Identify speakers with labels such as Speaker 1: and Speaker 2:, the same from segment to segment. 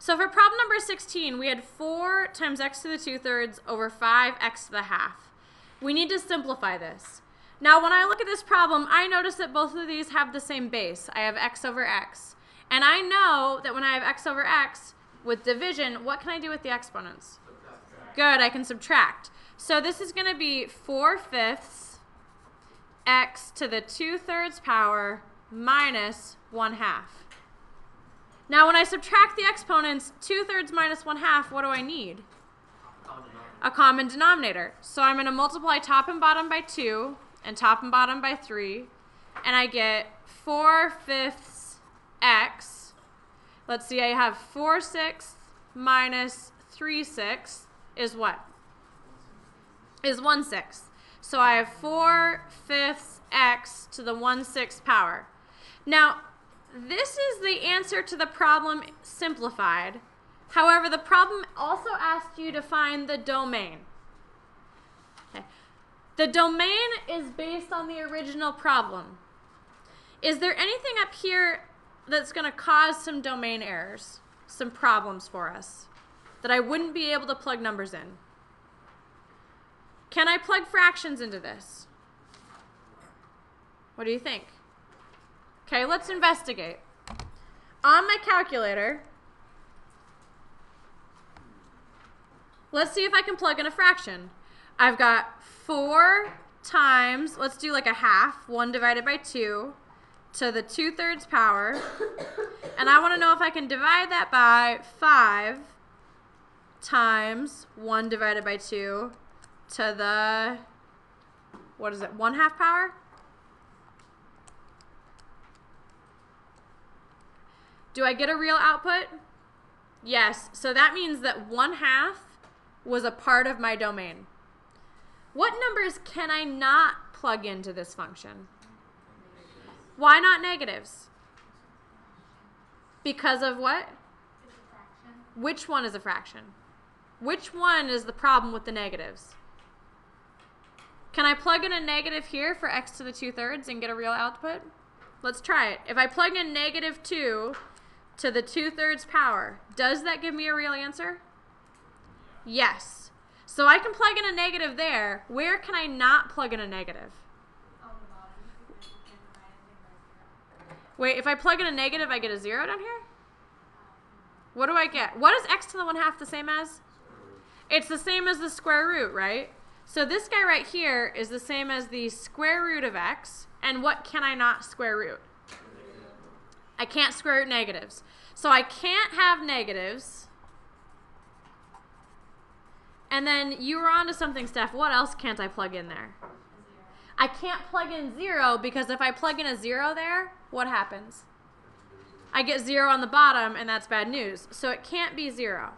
Speaker 1: So for problem number 16, we had 4 times x to the 2/3 over 5x to the half. We need to simplify this. Now when I look at this problem, I notice that both of these have the same base. I have x over x. And I know that when I have x over x, with division, what can I do with the exponents? Subtract. Good, I can subtract. So this is going to be 4/5 x to the 2/3 power minus 1/2. Now when I subtract the exponents, 2/3 minus 1/2, what do I need? A common denominator. So I'm going to multiply top and bottom by 2 and top and bottom by 3, and I get 4/5 x. Let's see, I have 4/6 minus 3/6 is what? Is 1/6. So I have 4/5 x to the 1/6 power. Now, this is the answer to the problem simplified. However, the problem also asked you to find the domain. Okay. The domain is based on the original problem. Is there anything up here that's going to cause some domain errors, some problems for us, that I wouldn't be able to plug numbers in? Can I plug fractions into this? What do you think? Okay, let's investigate. On my calculator, let's see if I can plug in a fraction. I've got 4 times, let's do like a half, 1 divided by 2, to the 2/3 power. And I want to know if I can divide that by 5 times 1 divided by 2 to the, what is it, 1/2 power? Do I get a real output? Yes. So that means that 1/2 was a part of my domain. What numbers can I not plug into this function? Why not negatives? Because of what?
Speaker 2: It's a fraction.
Speaker 1: Which one is a fraction? Which one is the problem with the negatives? Can I plug in a negative here for x to the 2/3 and get a real output? Let's try it. If I plug in -2 to the 2/3 power, does that give me a real answer? Yes. So I can plug in a negative there. Where can I not plug in a negative?
Speaker 2: On the bottom. You can't divide anything by 0.
Speaker 1: Wait, if I plug in a negative, I get a 0 down here? What do I get? What is x to the 1/2 the same as? It's the same as the square root, right? So this guy right here is the same as the square root of x. And what can I not square root? I can't square root negatives. So I can't have negatives. And then you were on to something, Steph. What else can't I plug in there? I can't plug in 0 because if I plug in a 0 there, what happens? I get 0 on the bottom, and that's bad news. So it can't be 0.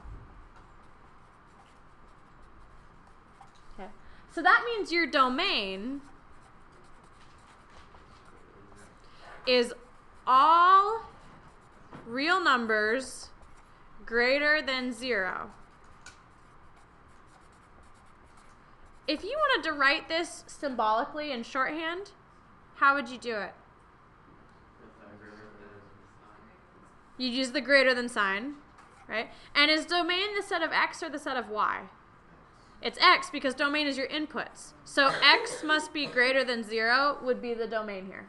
Speaker 1: Okay. So that means your domain is all real numbers greater than 0. If you wanted to write this symbolically in shorthand, how would you do it? You'd use the greater than sign, right? And is domain the set of x or the set of y? It's x because domain is your inputs. So x must be greater than 0 would be the domain here.